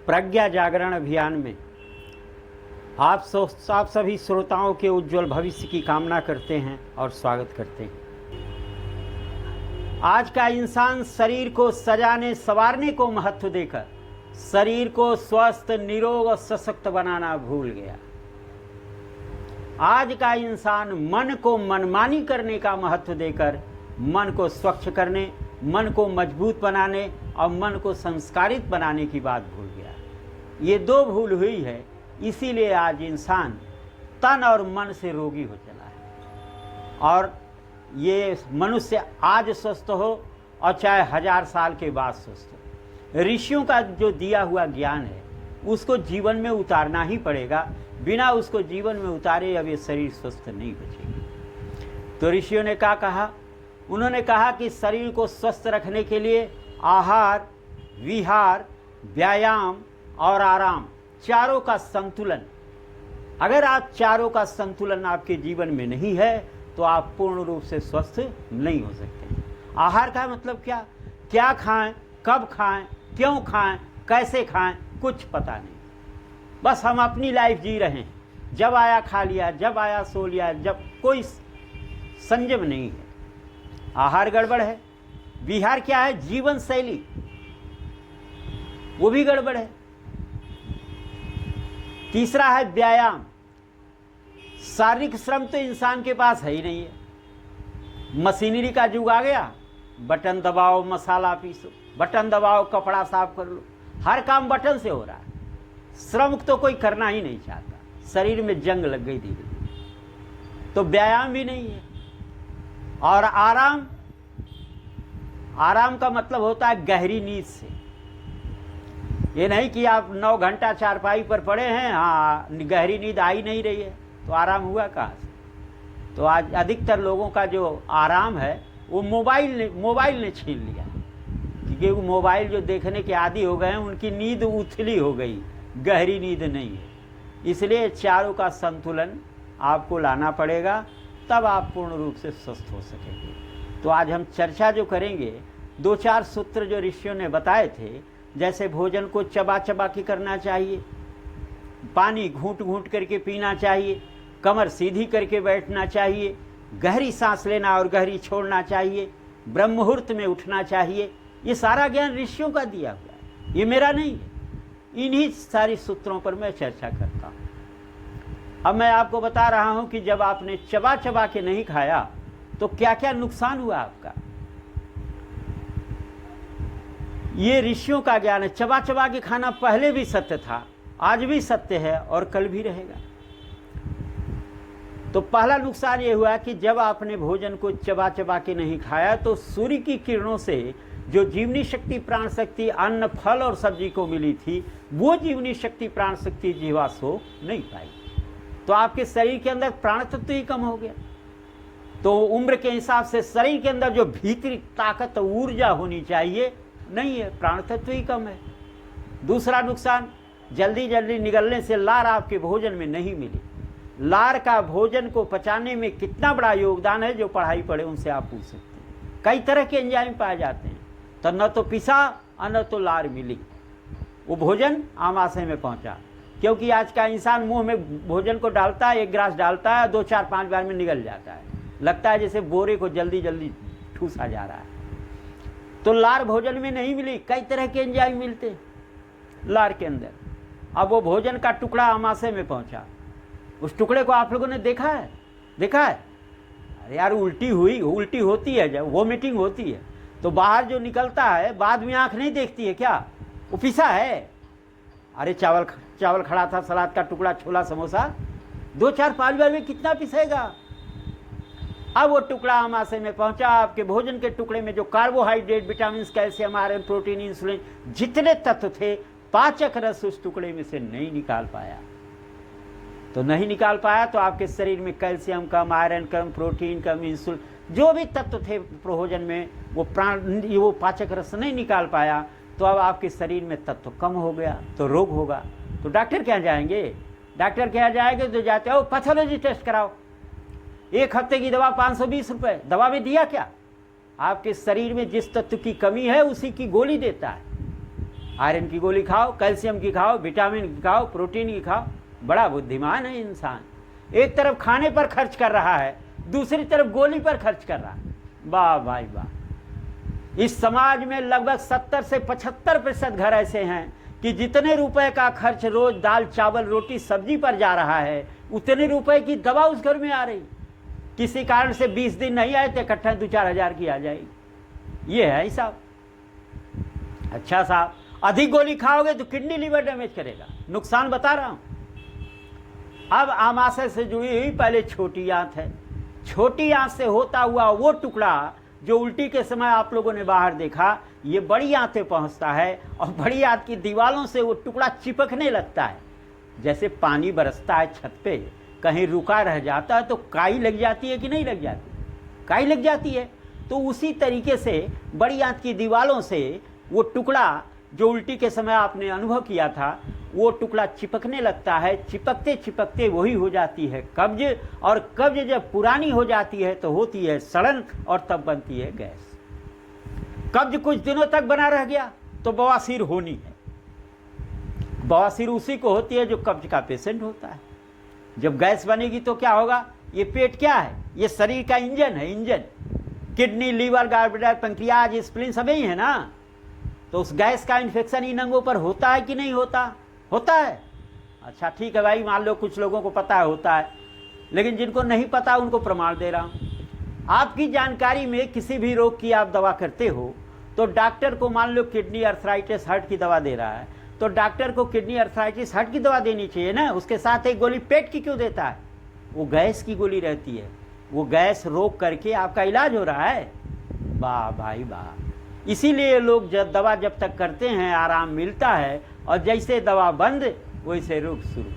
प्रज्ञा जागरण अभियान में आप सभी श्रोताओं के उज्जवल भविष्य की कामना करते हैं और स्वागत करते हैं। आज का इंसान शरीर को सजाने संवारने को महत्व देकर शरीर को स्वस्थ, निरोग और सशक्त बनाना भूल गया। आज का इंसान मन को मनमानी करने का महत्व देकर मन को स्वच्छ करने, मन को मजबूत बनाने और मन को संस्कारित बनाने की बात भूल गया। ये दो भूल हुई है, इसीलिए आज इंसान तन और मन से रोगी हो चला है। और ये मनुष्य आज स्वस्थ हो और चाहे 1000 साल के बाद स्वस्थ हो, ऋषियों का जो दिया हुआ ज्ञान है उसको जीवन में उतारना ही पड़ेगा। बिना उसको जीवन में उतारे अब ये शरीर स्वस्थ नहीं बचेगा। तो ऋषियों ने क्या कहा? उन्होंने कहा कि शरीर को स्वस्थ रखने के लिए आहार, विहार, व्यायाम और आराम, चारों का संतुलन। अगर आप चारों का संतुलन आपके जीवन में नहीं है तो आप पूर्ण रूप से स्वस्थ नहीं हो सकते। आहार का मतलब क्या? क्या खाएं, कब खाएं, क्यों खाएं, कैसे खाएं, कुछ पता नहीं। बस हम अपनी लाइफ जी रहे हैं, जब आया खा लिया, जब आया सो लिया, जब कोई संयम नहीं है। आहार गड़बड़ है। विहार क्या है? जीवन शैली, वो भी गड़बड़ है। तीसरा है व्यायाम। शारीरिक श्रम तो इंसान के पास है ही नहीं है। मशीनरी का युग आ गया, बटन दबाओ, मसाला पीसो, बटन दबाओ, कपड़ा साफ कर लो, हर काम बटन से हो रहा है। श्रम तो कोई करना ही नहीं चाहता। शरीर में जंग लग गई धीरे धीरे। तो व्यायाम भी नहीं है। और आराम, आराम का मतलब होता है गहरी नींद से। ये नहीं कि आप 9 घंटा चारपाई पर पड़े हैं, हाँ गहरी नींद आ ही नहीं रही है, तो आराम हुआ कहाँ से? तो आज अधिकतर लोगों का जो आराम है वो मोबाइल ने छीन लिया। क्योंकि वो मोबाइल जो देखने के आदी हो गए हैं, उनकी नींद उथली हो गई, गहरी नींद नहीं है। इसलिए चारों का संतुलन आपको लाना पड़ेगा, तब आप पूर्ण रूप से स्वस्थ हो सकेंगे। तो आज हम चर्चा जो करेंगे, 2-4 सूत्र जो ऋषियों ने बताए थे, जैसे भोजन को चबा चबा के करना चाहिए, पानी घूंट घूंट करके पीना चाहिए, कमर सीधी करके बैठना चाहिए, गहरी सांस लेना और गहरी छोड़ना चाहिए, ब्रह्म मुहूर्त में उठना चाहिए। ये सारा ज्ञान ऋषियों का दिया हुआ है, ये मेरा नहीं है। इन्हीं सारी सूत्रों पर मैं चर्चा करता हूँ। अब मैं आपको बता रहा हूँ कि जब आपने चबा चबा के नहीं खाया तो क्या क्या नुकसान हुआ आपका। ये ऋषियों का ज्ञान है। चबा चबा के खाना पहले भी सत्य था, आज भी सत्य है और कल भी रहेगा। तो पहला नुकसान ये हुआ कि जब आपने भोजन को चबा चबा के नहीं खाया तो सूर्य की किरणों से जो जीवनी शक्ति, प्राण शक्ति अन्न, फल और सब्जी को मिली थी, वो जीवनी शक्ति, प्राण शक्ति जीवा सो नहीं पाई। तो आपके शरीर के अंदर प्राण तत्व ही कम हो गया। तो उम्र के हिसाब से शरीर के अंदर जो भीतरी ताकत, ऊर्जा होनी चाहिए, नहीं है, प्राण तत्व ही कम है। दूसरा नुकसान, जल्दी जल्दी निगलने से लार आपके भोजन में नहीं मिली। लार का भोजन को पचाने में कितना बड़ा योगदान है, जो पढ़ाई पढ़े उनसे आप पूछ सकते हैं। कई तरह के एंजाइम पाए जाते हैं। तो न तो पिसा और न तो लार मिली, वो भोजन आमाशय में पहुंचा। क्योंकि आज का इंसान मुंह में भोजन को डालता है, 1 गिलास डालता है, 2-4-5 बार में निगल जाता है, लगता है जैसे बोरे को जल्दी जल्दी ठूसा जा रहा है। तो लार भोजन में नहीं मिली। कई तरह के एंजाइम मिलते हैं लार के अंदर। अब वो भोजन का टुकड़ा आमाशय में पहुंचा, उस टुकड़े को आप लोगों ने देखा है? अरे यार, उल्टी होती है, जब वोमिटिंग होती है तो बाहर जो निकलता है, बाद में आंख नहीं देखती है क्या? वो पिसा है। अरे चावल खड़ा था, सलाद का टुकड़ा, छोला, समोसा, 2-4-5 बार में कितना पिसेगा? अब वो टुकड़ा आमाशय में पहुंचा। आपके भोजन के टुकड़े में जो carbohydrate, vitamin, calcium, iron, protein, insulin, जितने तत्व थे, पाचक रस उस टुकड़े में से नहीं निकाल पाया। तो नहीं निकाल पाया तो आपके शरीर में कैल्शियम कम, आयरन कम, प्रोटीन कम, इंसुलिन, जो भी तत्व थे भोजन में, वो पाचक रस नहीं निकाल पाया। तो अब आपके शरीर में तत्व कम हो गया, तो रोग होगा। तो डॉक्टर क्या जाएंगे? डॉक्टर क्या जाएंगे? तो जाते हो पैथोलॉजी टेस्ट कराओ, 1 हफ्ते की दवा 520 रुपये। दवा में दिया क्या? आपके शरीर में जिस तत्व की कमी है उसी की गोली देता है। आयरन की गोली खाओ, कैल्शियम की खाओ, विटामिन की खाओ, प्रोटीन की खाओ। बड़ा बुद्धिमान है इंसान। एक तरफ खाने पर खर्च कर रहा है, दूसरी तरफ गोली पर खर्च कर रहा है। वाह भाई वाह। इस समाज में लगभग 70 से 75% घर ऐसे हैं कि जितने रुपए का खर्च रोज दाल चावल रोटी सब्जी पर जा रहा है, उतने रुपए की दवा उस घर में आ रही। किसी कारण से 20 दिन नहीं आए तो इकट्ठा 2-4 हजार की आ जाएगी। ये है साहब। अच्छा साहब, अधिक गोली खाओगे तो किडनी लीवर डैमेज करेगा, नुकसान बता रहा हूं। अब आमाशय से जुड़ी हुई पहले छोटी आंत है। छोटी आंत से होता हुआ वो टुकड़ा जो उल्टी के समय आप लोगों ने बाहर देखा, ये बड़ी आंतें पहुंचता है और बड़ी आंत की दीवारों से वो टुकड़ा चिपकने लगता है। जैसे पानी बरसता है छत पे, कहीं रुका रह जाता है तो काई लग जाती है कि नहीं लग जाती? काई लग जाती है। तो उसी तरीके से बड़ी आंत की दीवारों से वो टुकड़ा जो उल्टी के समय आपने अनुभव किया था, वो टुकड़ा चिपकने लगता है। चिपकते चिपकते वही हो जाती है कब्ज, और कब्ज जब पुरानी हो जाती है तो होती है सड़न, और तब बनती है गैस। कब्ज कुछ दिनों तक बना रह गया तो बवासीर होनी है। बवासीर उसी को होती है जो कब्ज का पेशेंट होता है। जब गैस बनेगी तो क्या होगा? ये पेट क्या है? ये शरीर का इंजन है। Engine kidney, liver, gallbladder, pancreas, spleen सब ही है ना। तो उस गैस का इन्फेक्शन इन अंगों पर होता है कि नहीं होता? होता है। अच्छा ठीक है भाई, मान लो कुछ लोगों को पता है होता है, लेकिन जिनको नहीं पता उनको प्रमाण दे रहा हूं। आपकी जानकारी में किसी भी रोग की आप दवा करते हो तो डॉक्टर को मान लो किडनी अर्थराइटिस हार्ट की दवा दे रहा है, तो डॉक्टर को किडनी अर्थराइटिस हार्ट की दवा देनी चाहिए ना। उसके साथ एक गोली पेट की क्यों देता है? वो गैस की गोली रहती है। वो गैस रोक करके आपका इलाज हो रहा है। वाह भाई वाह। इसीलिए लोग जब दवा जब तक करते हैं आराम मिलता है, और जैसे दवा बंद वैसे रोग शुरू,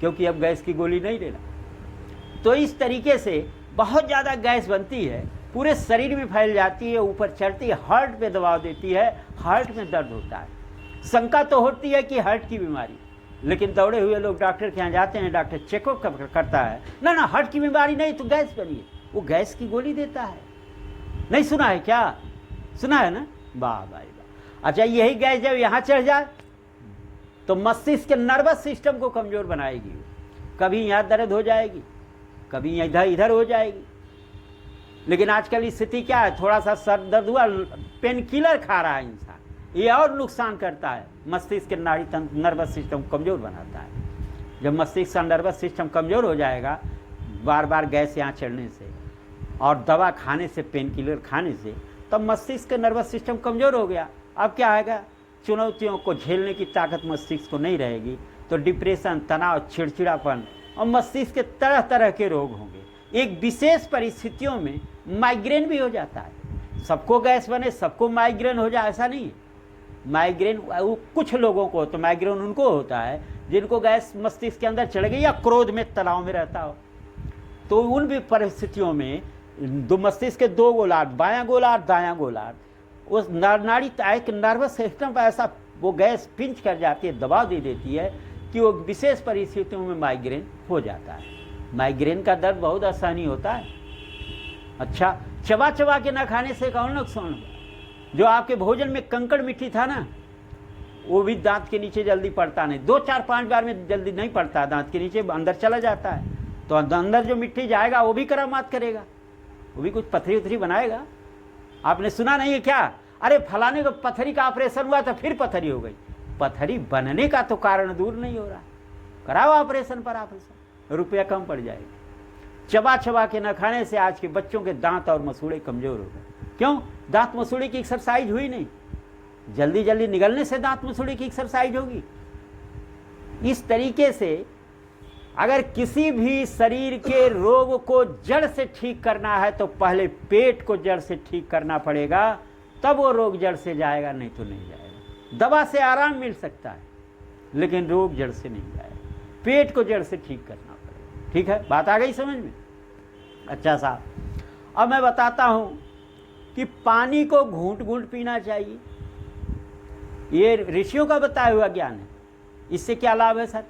क्योंकि अब गैस की गोली नहीं लेना। तो इस तरीके से बहुत ज़्यादा गैस बनती है, पूरे शरीर में फैल जाती है, ऊपर चढ़ती है, हार्ट पे दबाव देती है, हार्ट में दर्द होता है। शंका तो होती है कि हार्ट की बीमारी, लेकिन दौड़े हुए लोग डॉक्टर के यहाँ जाते हैं, डॉक्टर चेकअप करता है, ना ना हार्ट की बीमारी नहीं तो गैस बनी है, वो गैस की गोली देता है। नहीं सुना है क्या? सुना है ना? वाह भाई वाह। अच्छा, यही गैस जब यहाँ चढ़ जाए तो मस्तिष्क के नर्वस सिस्टम को कमजोर बनाएगी। कभी यहाँ दर्द हो जाएगी, कभी इधर इधर हो जाएगी। लेकिन आजकल स्थिति क्या है? थोड़ा सा सर दर्द हुआ, पेन किलर खा रहा है इंसान, ये और नुकसान करता है, मस्तिष्क के नाड़ी तंत्र नर्वस सिस्टम कमजोर बनाता है। जब मस्तिष्क का नर्वस सिस्टम कमजोर हो जाएगा बार बार गैस यहाँ चढ़ने से और दवा खाने से, पेन किलर खाने से, तब मस्तिष्क का नर्वस सिस्टम कमजोर हो गया। अब क्या आएगा? चुनौतियों को झेलने की ताकत मस्तिष्क को नहीं रहेगी, तो डिप्रेशन, तनाव, चिड़चिड़ापन और मस्तिष्क के तरह तरह के रोग होंगे। एक विशेष परिस्थितियों में माइग्रेन भी हो जाता है। सबको गैस बने, सबको माइग्रेन हो जाए ऐसा नहीं है। माइग्रेन कुछ लोगों को, तो माइग्रेन उनको होता है जिनको गैस मस्तिष्क के अंदर चढ़ गई या क्रोध में तनाव में रहता हो। तो उन भी परिस्थितियों में दो मस्तिष्क के दो गोलार्ध, बायां गोलार्ध, दायां गोलार्ध, उस नाड़ी एक नर्वस सिस्टम पर ऐसा वो गैस पिंच कर जाती है, दबाव दे देती है कि वो विशेष परिस्थितियों में माइग्रेन हो जाता है। माइग्रेन का दर्द बहुत आसानी होता है। अच्छा, चबा चबा के ना खाने से कौन नुकसान हुआ? जो आपके भोजन में कंकड़ मिट्टी था ना, वो भी दांत के नीचे जल्दी पड़ता नहीं, 2-4-5 बार में जल्दी नहीं पड़ता, दांत के नीचे अंदर चला जाता है। तो अंदर जो मिट्टी जाएगा वो भी करामात करेगा, वो भी कुछ पथरी उथरी बनाएगा। आपने सुना नहीं है क्या? अरे फलाने को पथरी का ऑपरेशन हुआ तो फिर पथरी हो गई। पथरी बनने का तो कारण दूर नहीं हो रहा, कराओ ऑपरेशन पर ऑपरेशन, रुपया कम पड़ जाएगा। चबा चबा के न खाने से आज के बच्चों के दांत और मसूड़े कमजोर हो गए। क्यों? दांत मसूड़े की एक्सरसाइज हुई नहीं। जल्दी जल्दी निगलने से दांत मसूड़े की एक्सरसाइज होगी। इस तरीके से अगर किसी भी शरीर के रोग को जड़ से ठीक करना है तो पहले पेट को जड़ से ठीक करना पड़ेगा, तब वो रोग जड़ से जाएगा, नहीं तो नहीं जाएगा। दवा से आराम मिल सकता है लेकिन रोग जड़ से नहीं जाएगा, पेट को जड़ से ठीक करना पड़ेगा। ठीक है, बात आ गई समझ में? अच्छा साहब, अब मैं बताता हूं कि पानी को घूंट घूंट पीना चाहिए। ये ऋषियों का बताया हुआ ज्ञान है। इससे क्या लाभ है सर?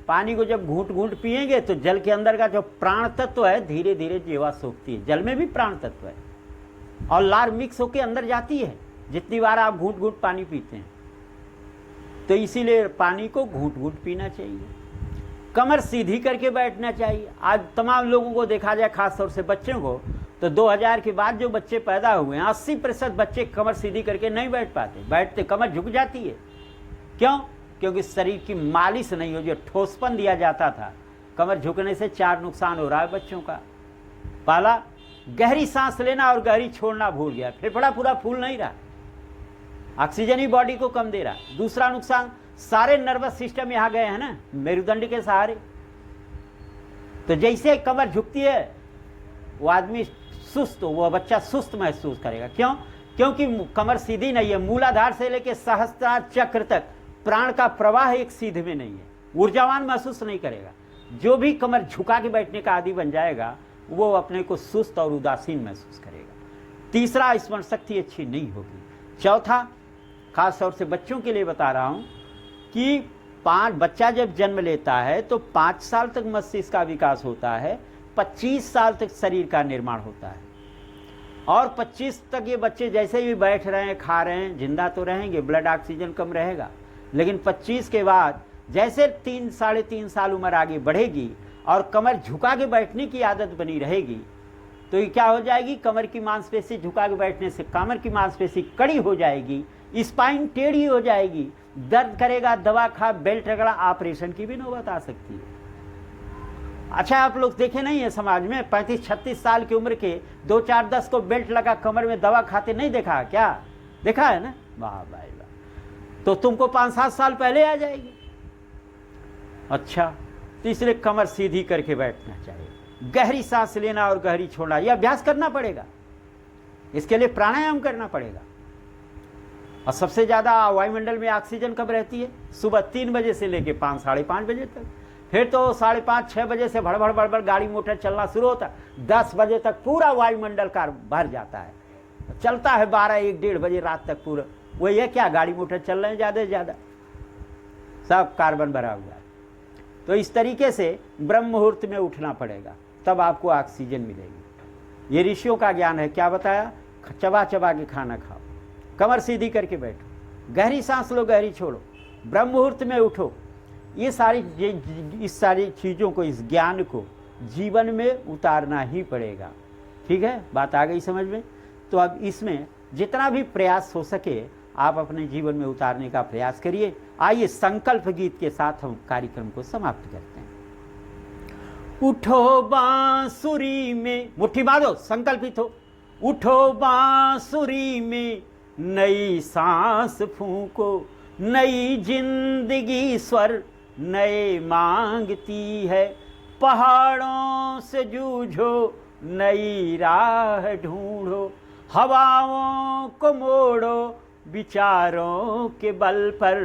पानी को जब घूंट घूंट पिएंगे तो जल के अंदर का जो प्राण तत्व है धीरे धीरे जीवा सोखती है। जल में भी प्राण तत्व है और लार मिक्स होकर अंदर जाती है जितनी बार आप घूंट घूंट पानी पीते हैं। तो इसीलिए पानी को घूंट घूंट पीना चाहिए, कमर सीधी करके बैठना चाहिए। आज तमाम लोगों को देखा जाए, खासतौर से बच्चों को, तो 2000 के बाद जो बच्चे पैदा हुए हैं 80% बच्चे कमर सीधी करके नहीं बैठ पाते, बैठते कमर झुक जाती है। क्यों? क्योंकि शरीर की मालिश नहीं हो, जो ठोसपन दिया जाता था। कमर झुकने से 4 नुकसान हो रहा है बच्चों का। पहला, गहरी सांस लेना और गहरी छोड़ना भूल गया, फेफड़ा पूरा फूल नहीं रहा, ऑक्सीजन ही बॉडी को कम दे रहा। दूसरा नुकसान, सारे नर्वस सिस्टम यहां गए हैं ना मेरुदंड के सहारे, तो जैसे कमर झुकती है वो आदमी सुस्त, वो बच्चा सुस्त महसूस करेगा। क्यों? क्योंकि कमर सीधी नहीं है। मूलाधार से लेकर सहस्त्रार चक्र तक प्राण का प्रवाह एक सीधे में नहीं है, ऊर्जावान महसूस नहीं करेगा। जो भी कमर झुका के बैठने का आदी बन जाएगा वो अपने को सुस्त और उदासीन महसूस करेगा। तीसरा, स्मरण शक्ति अच्छी नहीं होगी। चौथा, खास तौर से बच्चों के लिए बता रहा हूं कि बच्चा जब जन्म लेता है तो 5 साल तक मस्तिष्क का विकास होता है, 25 साल तक शरीर का निर्माण होता है, और 25 तक ये बच्चे जैसे भी बैठ रहे हैं, खा रहे हैं, जिंदा तो रहेंगे, ब्लड ऑक्सीजन कम रहेगा। लेकिन 25 के बाद जैसे 3 साढ़े 3 साल उम्र आगे बढ़ेगी और कमर झुका के बैठने की आदत बनी रहेगी, तो ये क्या हो जाएगी, कमर की मांसपेशी झुका के बैठने से कमर की मांसपेशी कड़ी हो जाएगी, स्पाइन टेढ़ी हो जाएगी, दर्द करेगा, दवा खा, बेल्ट रगड़ा, ऑपरेशन की भी नौबत आ सकती है। अच्छा, आप लोग देखे नहीं है समाज में 35-36 साल की उम्र के 2-4-10 को बेल्ट लगा कमर में दवा खाते नहीं देखा? क्या देखा है ना? वाह भाई वाह, तो तुमको 5-7 साल पहले आ जाएगी। अच्छा, तो इसलिए कमर सीधी करके बैठना चाहिए, गहरी सांस लेना और गहरी छोड़ना, यह अभ्यास करना पड़ेगा। इसके लिए प्राणायाम करना पड़ेगा। और सबसे ज्यादा वायुमंडल में ऑक्सीजन कब रहती है? सुबह 3 बजे से लेकर 5 साढ़े 5 बजे तक। फिर तो 5:30-6 बजे से भड़बड़ बड़बड़ गाड़ी मोटर चलना शुरू होता है, 10 बजे तक पूरा वायुमंडल का भर जाता है, चलता है 12-1-1:30 बजे रात तक पूरा। वही है, क्या गाड़ी मोटर चल रहे हैं ज्यादा से ज्यादा, सब कार्बन भरा हुआ है। तो इस तरीके से ब्रह्म मुहूर्त में उठना पड़ेगा, तब आपको ऑक्सीजन मिलेगी। ये ऋषियों का ज्ञान है। क्या बताया? चबा चबा के खाना खाओ, कमर सीधी करके बैठो, गहरी सांस लो, गहरी छोड़ो, ब्रह्म मुहूर्त में उठो। इस सारी चीज़ों को, इस ज्ञान को जीवन में उतारना ही पड़ेगा। ठीक है, बात आ गई समझ में? तो अब इसमें जितना भी प्रयास हो सके आप अपने जीवन में उतारने का प्रयास करिए। आइए संकल्प गीत के साथ हम कार्यक्रम को समाप्त करते हैं। उठो बांसुरी में, मुट्ठी मारो, संकल्पित हो। उठो बांसुरी में नई सांस फूंको, नई जिंदगी स्वर नए मांगती है। पहाड़ों से जूझो, नई राह ढूंढो, हवाओं को मोड़ो विचारों के बल पर।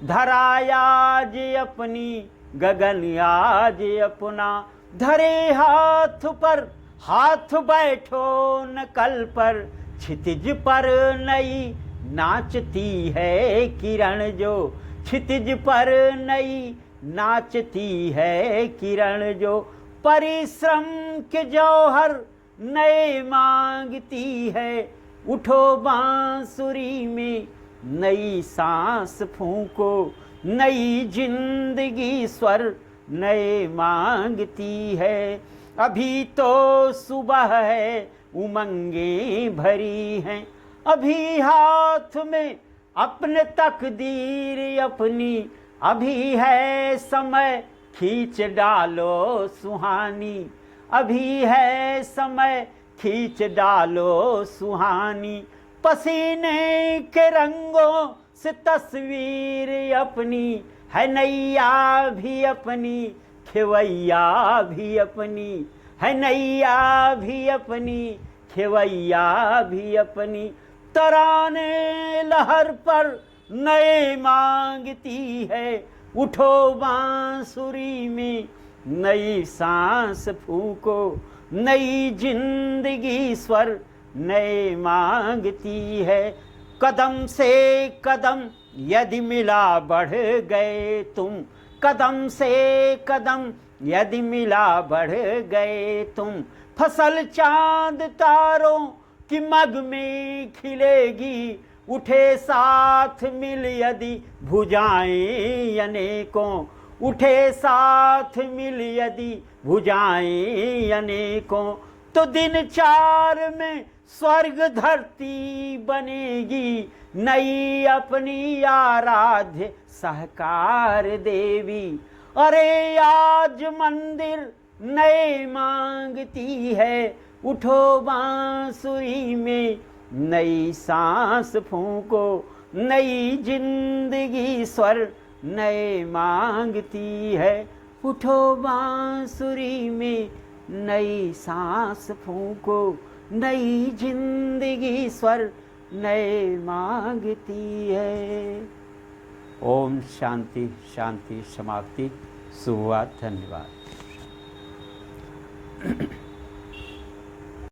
धरा आज अपनी, गगन आज अपना, धरे हाथ पर हाथ बैठो न कल पर। क्षितिज पर नई नाचती है किरण जो, क्षितिज पर नई नाचती है किरण जो। परिश्रम के जौहर नए मांगती है। उठो बांसुरी में नई सांस फूंको, नई जिंदगी स्वर नए मांगती है। अभी तो सुबह है, उमंगे भरी हैं, अभी हाथ में अपने तकदीर अपनी। अभी है समय, खींच डालो सुहानी, अभी है समय, खींच डालो सुहानी। पसीने के रंगों से तस्वीर अपनी, है नैया भी अपनी, खेवैया भी अपनी, है नैया भी अपनी, खेवैया भी अपनी। तराने लहर पर नए मांगती है। उठो बांसुरी में नई सांस फूंको, नई जिंदगी स्वर नए मांगती है। कदम से कदम यदि मिला बढ़ गए तुम, कदम से कदम यदि मिला बढ़ गए तुम। फसल चांद तारों की मग में खिलेगी, उठे साथ मिल यदि भुजाएं अनेकों, उठे साथ मिल यदि भुजाएं अनेकों, तो दिन 4 में स्वर्ग धरती बनेगी, नई अपनी आराध्य सहकार देवी। अरे आज मंदिर नए मांगती है, उठो बांसुरी में नई सांस फूंको, नई जिंदगी स्वर नए मांगती है। उठो बांसुरी में नई सांस फूंको, नई जिंदगी स्वर नए मांगती है। ओम शांति शांति समाप्ति। शुभ, धन्यवाद।